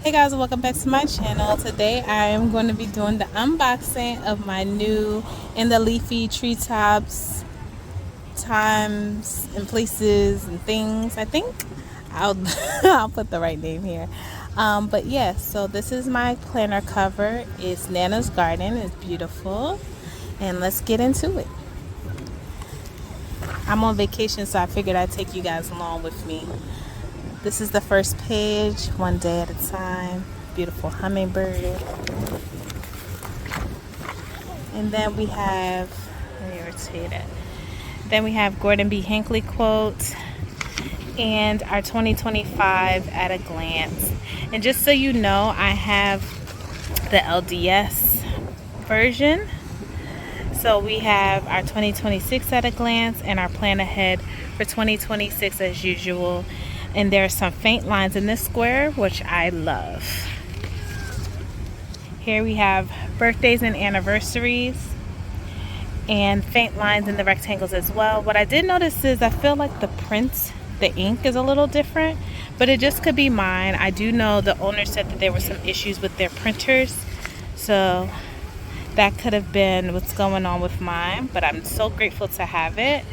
Hey guys, welcome back to my channel. Today I am going to be doing the unboxing of my new In the Leafy Treetops times and places and things. I think I'll I'll put the right name here. But yes, so this is my planner cover. It's Nana's Garden. It's beautiful. And let's get into it. I'm on vacation, so I figured I'd take you guys along with me. This is the first page, one day at a time. Beautiful hummingbird. And then we have, let me rotate it. Then we have Gordon B. Hinckley quote and our 2025 at a glance. And just so you know, I have the LDS version. So we have our 2026 at a glance and our plan ahead for 2026 as usual. And there are some faint lines in this square, which I love. Here we have birthdays and anniversaries and faint lines in the rectangles as well. What I did notice is I feel like the print, the ink is a little different, but it just could be mine. I do know the owner said that there were some issues with their printers, so that could have been what's going on with mine, but I'm so grateful to have it.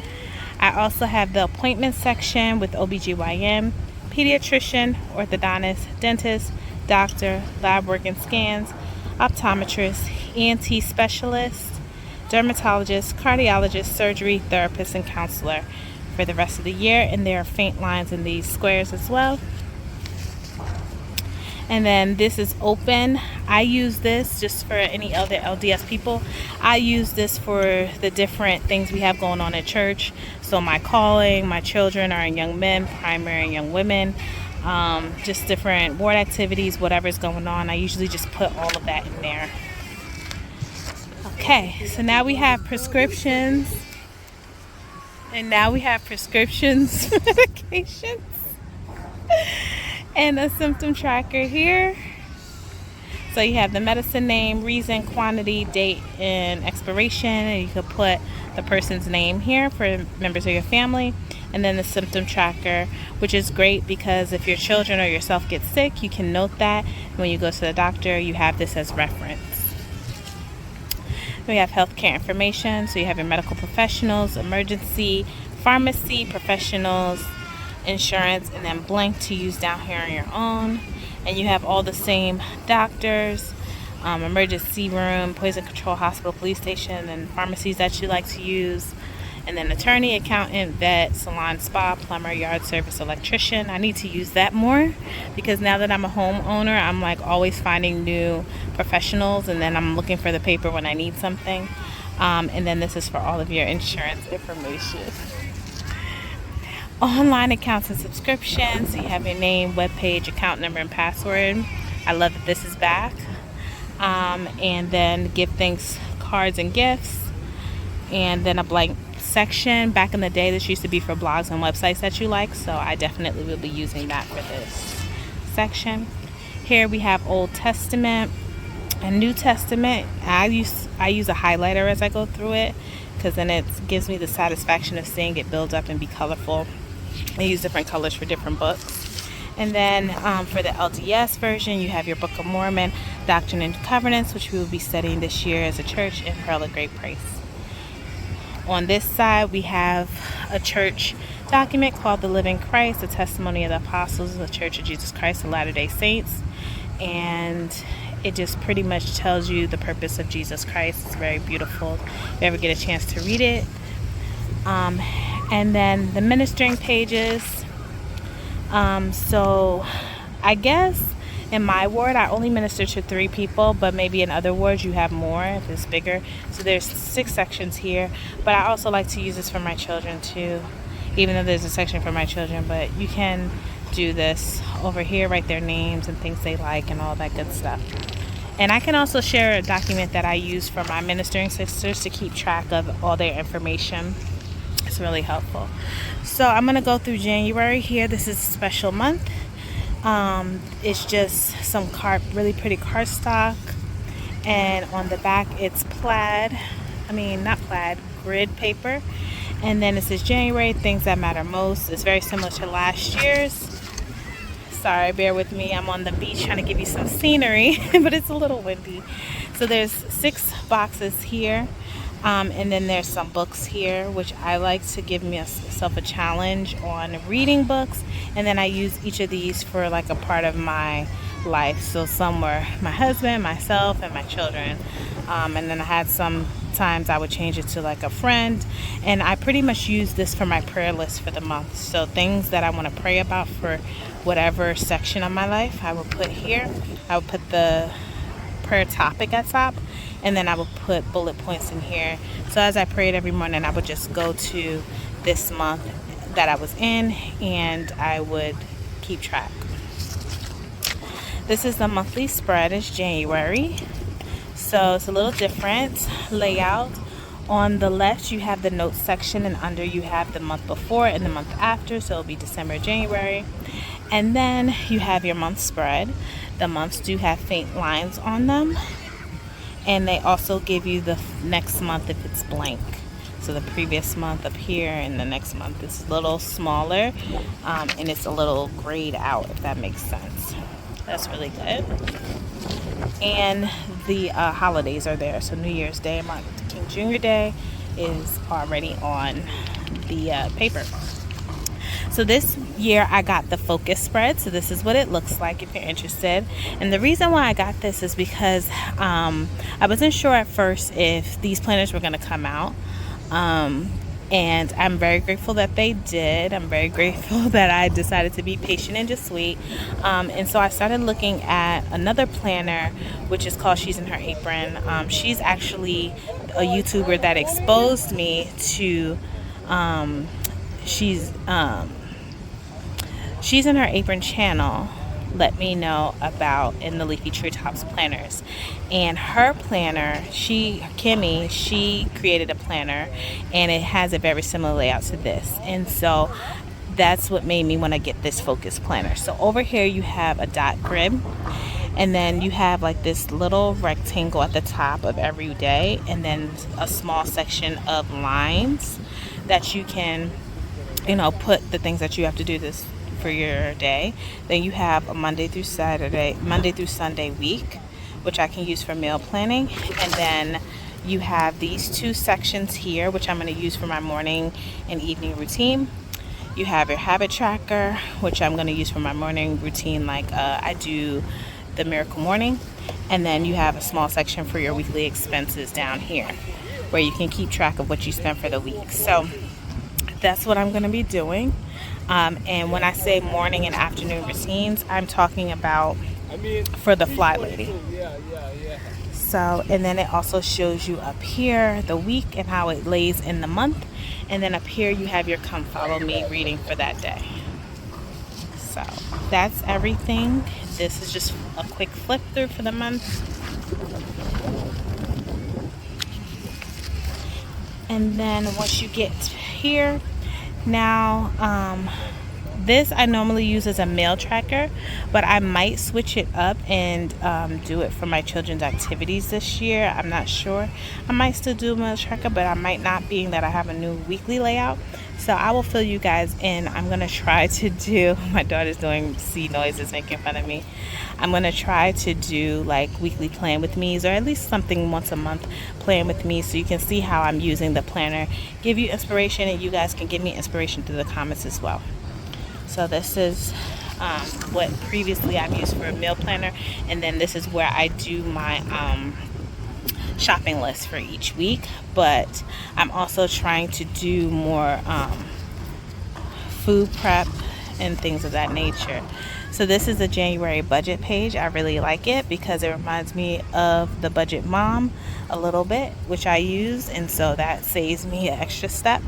I also have the appointment section with OBGYN, pediatrician, orthodontist, dentist, doctor, lab work and scans, optometrist, ENT specialist, dermatologist, cardiologist, surgery, therapist, and counselor for the rest of the year. And there are faint lines in these squares as well. And then this is open. I use this just for any other LDS people. I use this for the different things we have going on at church. So my calling, my children are in young men, primary and young women, just different board activities, whatever's going on. I usually just put all of that in there. Okay, so now we have prescriptions. And now we have prescriptions, medications. And a symptom tracker here. So you have the medicine name, reason, quantity, date, and expiration. And you could put the person's name here for members of your family. And then the symptom tracker, which is great because if your children or yourself get sick, you can note that. When you go to the doctor, you have this as reference. We have healthcare information. So you have your medical professionals, emergency, pharmacy professionals, insurance, and then blank to use down here on your own. And you have all the same doctors, emergency room, poison control, hospital, police station, and pharmacies that you like to use. And then attorney, accountant, vet, salon, spa, plumber, yard service, electrician. I need to use that more because now that I'm a homeowner, I'm like always finding new professionals, and then I'm looking for the paper when I need something. And then this is for all of your insurance information. Online accounts and subscriptions. So you have your name, webpage, account number, and password. I love that this is back. And then give thanks cards and gifts. And then a blank section. Back in the day, this used to be for blogs and websites that you like. So I definitely will be using that for this section. Here we have Old Testament and New Testament. I use a highlighter as I go through it because then it gives me the satisfaction of seeing it build up and be colorful. I use different colors for different books. And then for the LDS version, you have your Book of Mormon, Doctrine and Covenants, which we will be studying this year as a church, and Pearl of Great Price. On this side, we have a church document called The Living Christ, the Testimony of the Apostles of the Church of Jesus Christ of Latter-day Saints. And it just pretty much tells you the purpose of Jesus Christ. It's very beautiful. If you ever get a chance to read it. And then the ministering pages. So I guess in my ward, I only minister to 3 people, but maybe in other wards you have more if it's bigger. So there's 6 sections here, but I also like to use this for my children too, even though there's a section for my children, but you can do this over here, write their names and things they like and all that good stuff. And I can also share a document that I use for my ministering sisters to keep track of all their information. It's really helpful. So I'm going to go through January here. This is a special month. It's just some really pretty cardstock. And on the back it's grid paper. And then it says January, things that matter most. It's very similar to last year's. Sorry, bear with me. I'm on the beach trying to give you some scenery, but it's a little windy. So there's 6 boxes here, and then there's some books here, which I like to give myself a challenge on reading books, and then I use each of these for like a part of my life. So some were my husband, myself, and my children, and then I had some times I would change it to like a friend, and I pretty much use this for my prayer list for the month. So things that I want to pray about for whatever section of my life, I will put here. I will put the prayer topic at top, and then I will put bullet points in here. So as I prayed every morning, I would just go to this month that I was in, and I would keep track. This is the monthly spread. It's January, so it's a little different layout. On the left you have the notes section, and under you have the month before and the month after, so it'll be December, January. And then you have your month spread. The months do have faint lines on them, and they also give you the next month if it's blank. So the previous month up here, and the next month is a little smaller, and it's a little grayed out, if that makes sense. That's really good. And the holidays are there. So New Year's Day, Martin Luther King Jr. Day is already on the paper. So this year I got the focus spread. So this is what it looks like if you're interested. And the reason why I got this is because I wasn't sure at first if these planners were going to come out. And I'm very grateful that they did. I'm very grateful that I decided to be patient and just wait. And so I started looking at another planner, which is called She's in Her Apron. She's actually a YouTuber that exposed me to She's in Her Apron channel. Let me know about in the Leafy Treetops planners. And her planner, Kimmy, she created a planner, and it has a very similar layout to this. And so that's what made me want to get this focus planner. So over here you have a dot grid, and then you have like this little rectangle at the top of every day, and then a small section of lines that you can, put the things that you have to do this for your day. Then you have a Monday through Sunday week, which I can use for meal planning. And then you have these 2 sections here, which I'm going to use for my morning and evening routine. You have your habit tracker, which I'm going to use for my morning routine, like I do the Miracle Morning. And then you have a small section for your weekly expenses down here, where you can keep track of what you spent for the week. So that's what I'm going to be doing. And when I say morning and afternoon routines, I'm talking about for the fly lady. So, and then it also shows you up here the week and how it lays in the month. And then up here you have your Come Follow Me reading for that day. So that's everything. This is just a quick flip through for the month. And then once you get here, now this I normally use as a mail tracker, but I might switch it up and do it for my children's activities this year. I'm not sure. I might still do a mail tracker, but I might not, being that I have a new weekly layout. So I will fill you guys in. I'm going to try to do, my daughter's doing sea noises making fun of me. I'm going to try to do like weekly plan with me's, or at least something once a month plan with me, so you can see how I'm using the planner, give you inspiration, and you guys can give me inspiration through the comments as well. So this is what previously I've used for a meal planner, and then this is where I do my shopping list for each week. But I'm also trying to do more food prep and things of that nature. So this is a January budget page. I really like it because it reminds me of the Budget Mom a little bit, which I use, and so that saves me an extra step.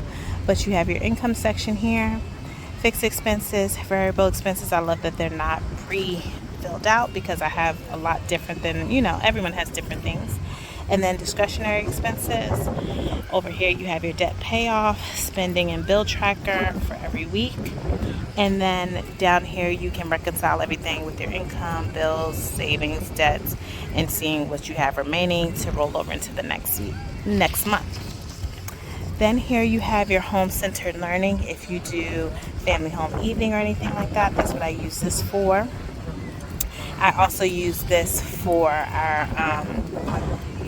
But you have your income section here, fixed expenses, variable expenses. I love that they're not pre-filled out because I have a lot different than, everyone has different things. And then discretionary expenses. Over here you have your debt payoff, spending and bill tracker for every week. And then down here you can reconcile everything with your income, bills, savings, debts, and seeing what you have remaining to roll over into the next month. Then here you have your home-centered learning. If you do family home evening or anything like that, that's what I use this for. I also use this for our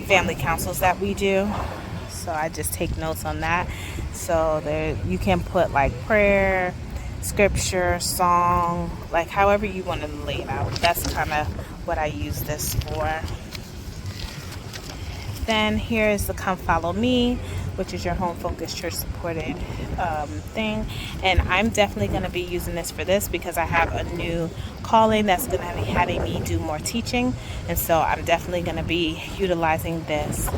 family councils that we do. So I just take notes on that. So there you can put like prayer, scripture, song, like however you want to lay it out. That's kind of what I use this for. Then here is the Come Follow Me, which is your home focused church supported thing. And I'm definitely going to be using this for this because I have a new calling that's going to be having me do more teaching. And so I'm definitely going to be utilizing this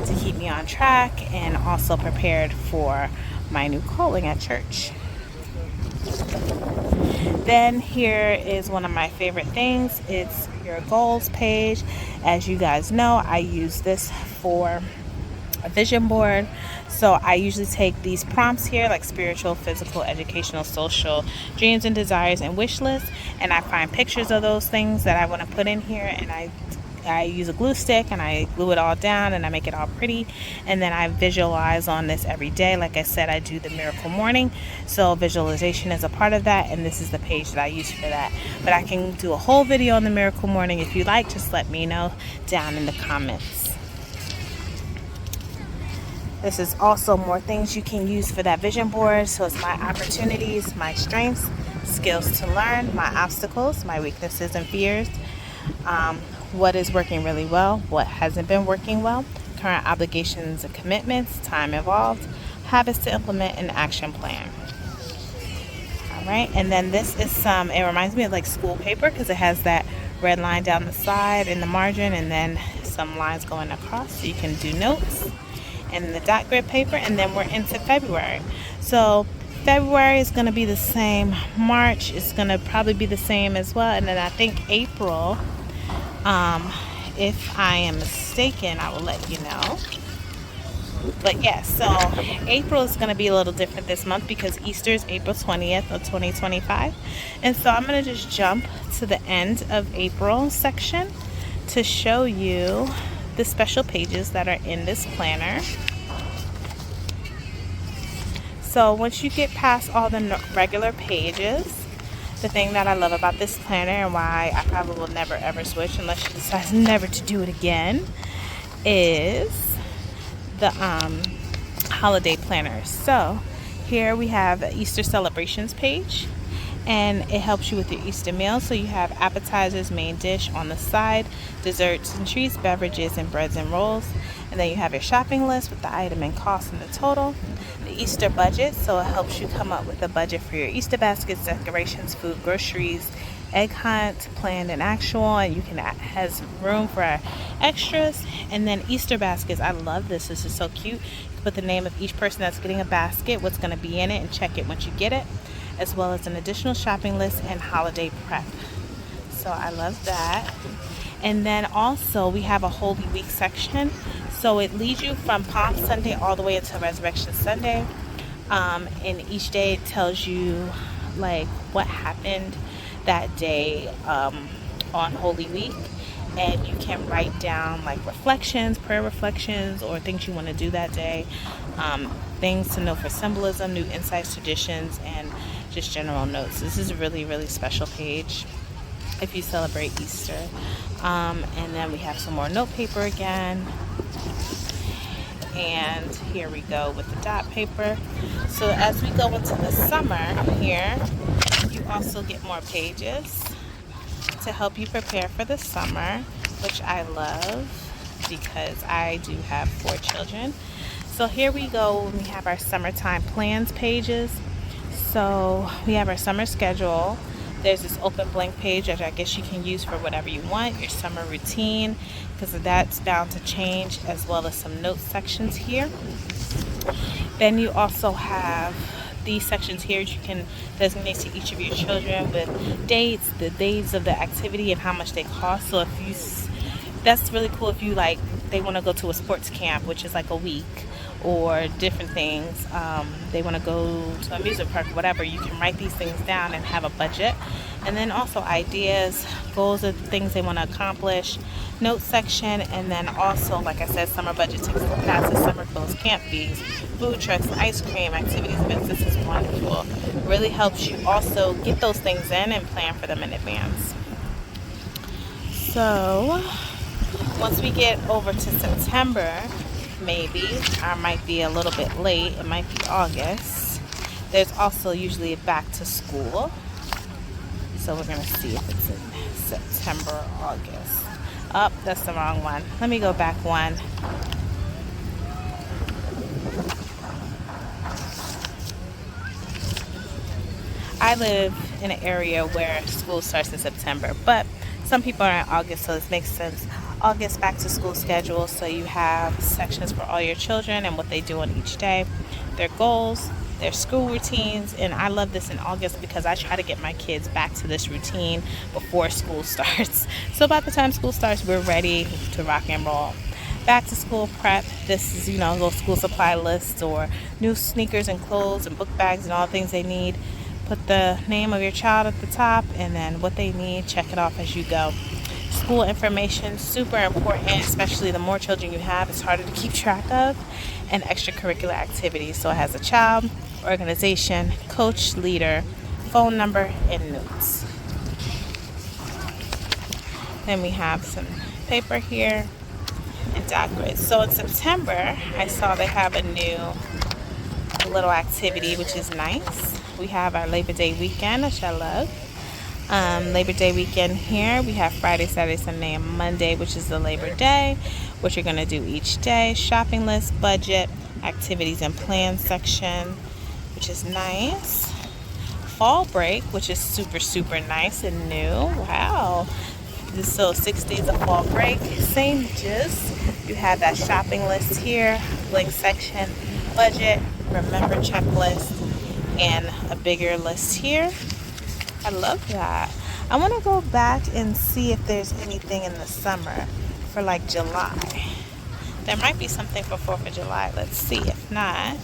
to keep me on track and also prepared for my new calling at church. Then here is one of my favorite things. It's your goals page. As you guys know, I use this for a vision board. So I usually take these prompts here, like spiritual, physical, educational, social, dreams and desires, and wish lists, and I find pictures of those things that I want to put in here, and I use a glue stick and I glue it all down and I make it all pretty, and then I visualize on this every day. Like I said, I do the miracle morning, so visualization is a part of that, and this is the page that I use for that. But I can do a whole video on the miracle morning if you like. Just let me know down in the comments. This is also more things you can use for that vision board. So it's my opportunities, my strengths, skills to learn, my obstacles, my weaknesses and fears, what is working really well, what hasn't been working well, current obligations and commitments, time involved, habits to implement, and action plan. All right, and then this is it reminds me of like school paper because it has that red line down the side in the margin and then some lines going across so you can do notes. And the dot grid paper, and then we're into February. So February is going to be the same. March is going to probably be the same as well, and then I think April, if I am mistaken, I will let you know. But yes, so April is going to be a little different this month because Easter is April 20th of 2025, and so I'm going to just jump to the end of April section to show you the special pages that are in this planner. So once you get past all the regular pages, the thing that I love about this planner and why I probably will never ever switch unless you decide never to do it again is the holiday planners. So here we have the Easter celebrations page, and it helps you with your Easter meal. So you have appetizers, main dish on the side, desserts and treats, beverages, and breads and rolls. And then you have your shopping list with the item and cost and the total. The Easter budget, so it helps you come up with a budget for your Easter baskets, decorations, food, groceries, egg hunt, planned and actual, and you can has room for extras. And then Easter baskets, I love this. This is so cute. You can put the name of each person that's getting a basket, what's going to be in it, and check it once you get it, as well as an additional shopping list and holiday prep. So I love that. And then also we have a Holy Week section. So it leads you from Palm Sunday all the way until Resurrection Sunday. And each day it tells you like what happened that day on Holy Week. And you can write down like reflections, prayer reflections, or things you want to do that day. Things to know for symbolism, new insights, traditions, and just general notes. This is a really, really special page if you celebrate Easter. And then we have some more note paper again. And here we go with the dot paper. So as we go into the summer here, you also get more pages to help you prepare for the summer, which I love because I do have 4 children. So here we go when we have our summertime plans pages. So we have our summer schedule. There's this open blank page that I guess you can use for whatever you want. Your summer routine, because that's bound to change, as well as some notes sections here. Then you also have these sections here you can designate to each of your children with dates, the days of the activity, and how much they cost. So if you, that's really cool if you like, they want to go to a sports camp, which is like a week, or different things. They want to go to a amusement park, whatever. You can write these things down and have a budget. And then also ideas, goals of things they want to accomplish, notes section, and then also, like I said, summer budget tickets and passes, summer clothes, camp fees, food trucks, ice cream, activities, events. This is wonderful. Really helps you also get those things in and plan for them in advance. So once we get over to September, maybe, I might be a little bit late, it might be August. There's also usually a back to school. So we're going to see if it's in September or August. Oh, that's the wrong one. Let me go back one. I live in an area where school starts in September, but some people are in August, so this makes sense. August back to school schedule, so you have sections for all your children and what they do on each day, their goals, their school routines. And I love this in August because I try to get my kids back to this routine before school starts. So by the time school starts, we're ready to rock and roll. Back to school prep, this is, little school supply lists or new sneakers and clothes and book bags and all the things they need. Put the name of your child at the top and then what they need, check it off as you go. School information, super important, especially the more children you have, it's harder to keep track of. And extracurricular activities. So it has a child, organization, coach, leader, phone number, and notes. Then we have some paper here and dot grids. So in September, I saw they have a new little activity, which is nice. We have our Labor Day weekend, which I love. Labor Day weekend here. We have Friday, Saturday, Sunday, and Monday, which is the Labor Day, what you're going to do each day. Shopping list, budget, activities and plans section, which is nice. Fall break, which is super, super nice and new. Wow. So 6 days of fall break. Same gist. You have that shopping list here, blank section, budget, remember checklist, and a bigger list here. I love that. I want to go back and see if there's anything in the summer for like July. There might be something for 4th of July. Let's see. If not,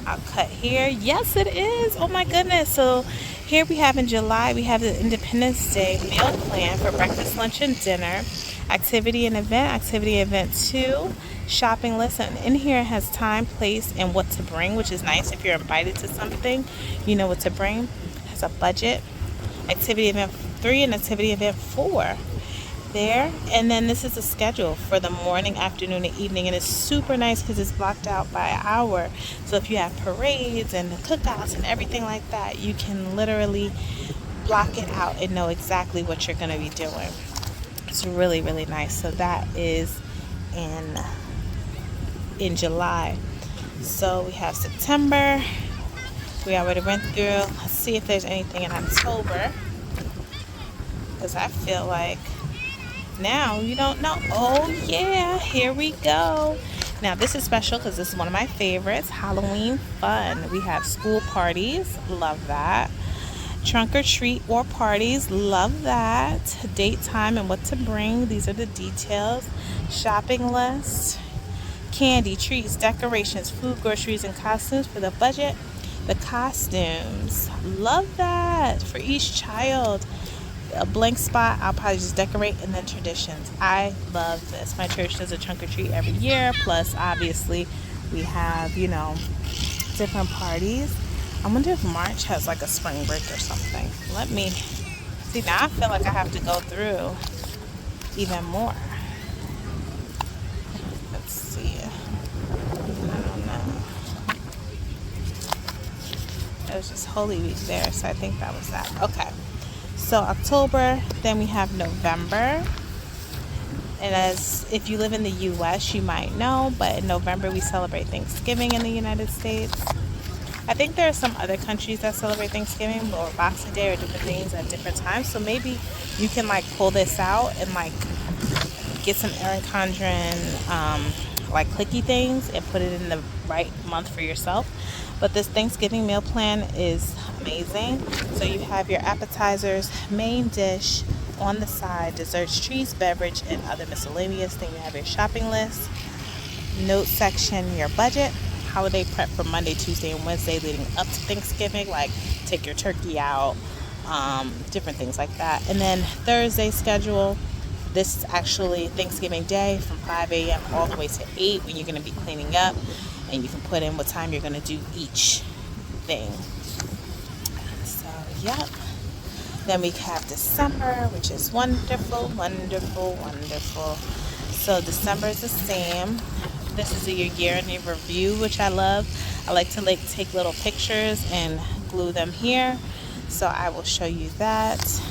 I'll cut here. Yes, it is. Oh my goodness. So here we have in July, we have the Independence Day meal plan for breakfast, lunch, and dinner. Activity and event 2, shopping list. And in here it has time, place, and what to bring, which is nice. If you're invited to something, you know what to bring. It has a budget. Activity event 3 and activity event 4 there. And then this is a schedule for the morning, afternoon, and evening, and it's super nice because it's blocked out by an hour. So if you have parades and cookouts and everything like that, you can literally block it out and know exactly what you're going to be doing. It's really, really nice. So that is in July. So we have September. We already went through. Let's see if there's anything in October, because I feel like now you don't know. Oh yeah, here we go. Now this is special because this is one of my favorites. Halloween fun. We have school parties. Love that. Trunk or treat or parties. Love that. Date, time, and what to bring. These are the details. Shopping list. Candy, treats, decorations, food, groceries, and costumes for the budget. The costumes, love that, for each child. A blank spot, I'll probably just decorate. And then traditions, I love this. My church does a trunk or treat every year, plus obviously we have different parties. I wonder if March has like a spring break or something. Let me see. Now I feel like I have to go through even more. Let's see. I don't know. It was just Holy Week there, so I think that was that. Okay, so October, then we have November. And as if you live in the U.S., you might know, but in November we celebrate Thanksgiving in the United States. I think there are some other countries that celebrate Thanksgiving or Boxing Day or different things at different times. So maybe you can like pull this out and like get some Erin Condren like clicky things and put it in the right month for yourself. But this Thanksgiving meal plan is amazing. So you have your appetizers, main dish, on the side, desserts, treats, beverage, and other miscellaneous. Then you have your shopping list, note section, your budget, holiday prep for Monday, Tuesday, and Wednesday leading up to Thanksgiving, like take your turkey out, different things like that. And then Thursday schedule, this is actually Thanksgiving Day from 5 a.m. all the way to 8 when you're going to be cleaning up, and you can put in what time you're going to do each thing. So, yep. Then we have December, which is wonderful, wonderful, wonderful. So December is the same. This is your year in review, which I love. I like to take little pictures and glue them here. So I will show you that.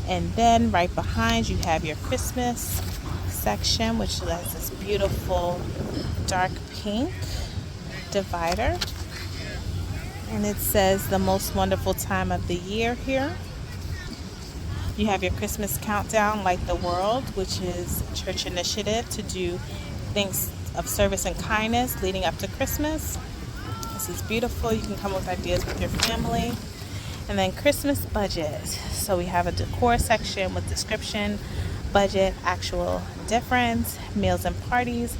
And then right behind you have your Christmas section, which has this beautiful dark pink divider. And it says the most wonderful time of the year here. You have your Christmas countdown, Light the World, which is a church initiative to do things of service and kindness leading up to Christmas. This is beautiful. You can come up with ideas with your family. And then Christmas budget. So we have a decor section with description, budget, actual difference, meals and parties,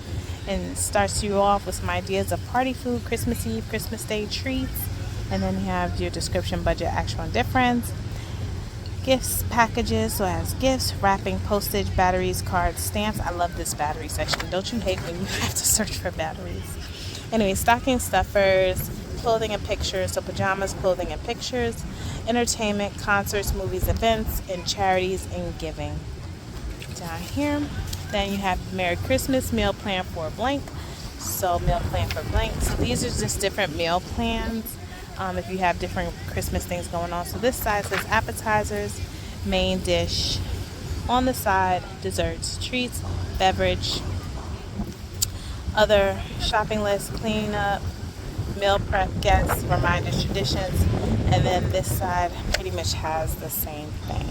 and starts you off with some ideas of party food, Christmas Eve, Christmas Day treats. And then you have your description, budget, actual difference. Gifts, packages, so it has gifts, wrapping, postage, batteries, cards, stamps. I love this battery section. Don't you hate when you have to search for batteries? Anyway, stocking stuffers, clothing and pictures, so pajamas, clothing and pictures, entertainment, concerts, movies, events, and charities and giving. Down here, then you have Merry Christmas, meal plan for blank. So meal plan for blank. So these are just different meal plans. If you have different Christmas things going on. So this side says appetizers, main dish, on the side, desserts, treats, beverage, other shopping list, cleanup, meal prep, guests, reminders, traditions, and then this side pretty much has the same thing.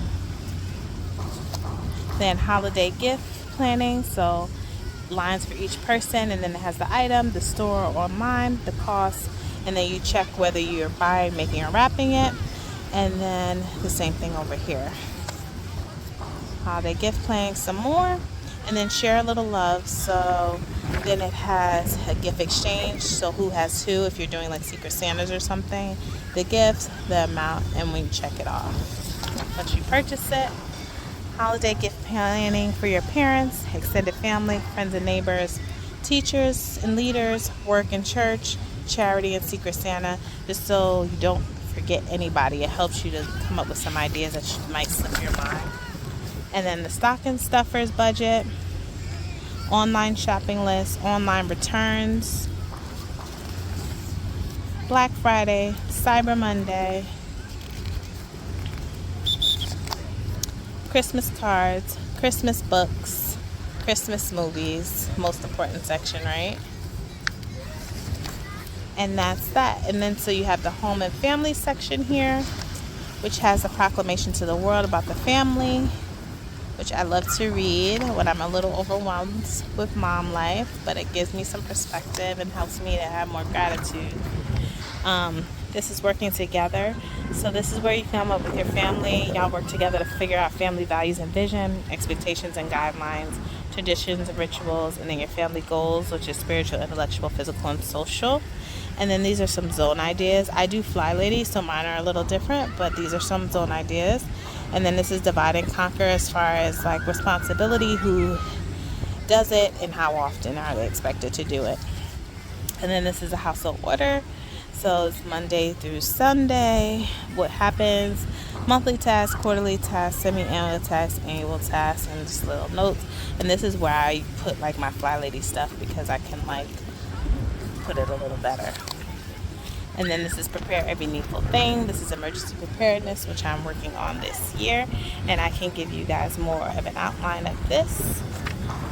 Then holiday gift planning, so lines for each person, and then it has the item, the store or online, the cost, and then you check whether you're buying, making, or wrapping it. And then the same thing over here. Holiday gift planning some more. And then share a little love. So then it has a gift exchange. So who has who, if you're doing like Secret Santas or something. The gifts, the amount, and when you check it off. Once you purchase it. Holiday gift planning for your parents, extended family, friends and neighbors, teachers and leaders, work and church, charity and Secret Santa, just so you don't forget anybody. It helps you to come up with some ideas that might slip your mind. And then the stocking stuffers budget, online shopping list, online returns, Black Friday, Cyber Monday, Christmas cards, Christmas books, Christmas movies, most important section, right? And that's that. And then so you have the home and family section here, which has a proclamation to the world about the family, which I love to read when I'm a little overwhelmed with mom life, but it gives me some perspective and helps me to have more gratitude. This is working together. So this is where you come up with your family. Y'all work together to figure out family values and vision, expectations and guidelines, traditions and rituals, and then your family goals, which is spiritual, intellectual, physical, and social. And then these are some zone ideas. I do Fly Lady, so mine are a little different, but these are some zone ideas. And then this is divide and conquer as far as like responsibility, who does it, and how often are they expected to do it. And then this is a household order. So it's Monday through Sunday, what happens, monthly tasks, quarterly tasks, semi-annual tasks, annual tasks, and just little notes. And this is where I put like my Fly Lady stuff because I can like put it a little better. And then this is prepare every needful thing. This is emergency preparedness, which I'm working on this year, and I can give you guys more of an outline of this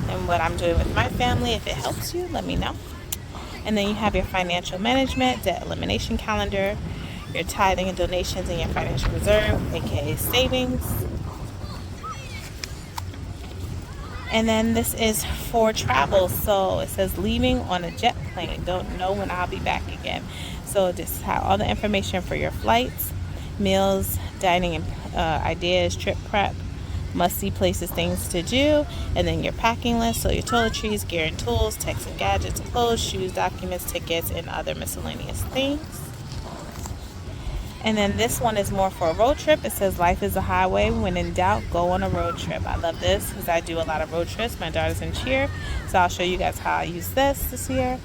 and what I'm doing with my family. If it helps you, let me know. And then you have your financial management, debt elimination calendar, your tithing and donations, and your financial reserve, aka savings. And then this is for travel. So it says leaving on a jet plane. Don't know when I'll be back again. So this has all the information for your flights, meals, dining and ideas, trip prep, must-see places, things to do, and then your packing list, so your toiletries, gear and tools, texts and gadgets, clothes, shoes, documents, tickets, and other miscellaneous things. And then this one is more for a road trip. It says life is a highway. When in doubt, go on a road trip. I love this because I do a lot of road trips. My daughter's in cheer, so I'll show you guys how I use this year.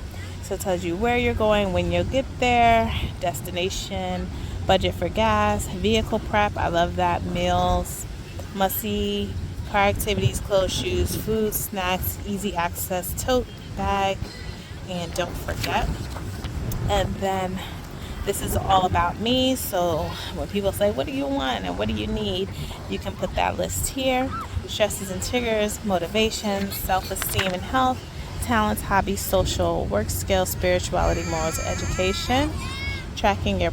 So it tells you where you're going, when you'll get there, destination, budget for gas, vehicle prep. I love that. Meals, must-see, car activities, clothes, shoes, food, snacks, easy access, tote bag, and don't forget. And then this is all about me, so when people say, what do you want and what do you need, you can put that list here. Stresses and triggers, motivation, self-esteem and health, talents, hobbies, social, work skills, spirituality, morals, education. Tracking your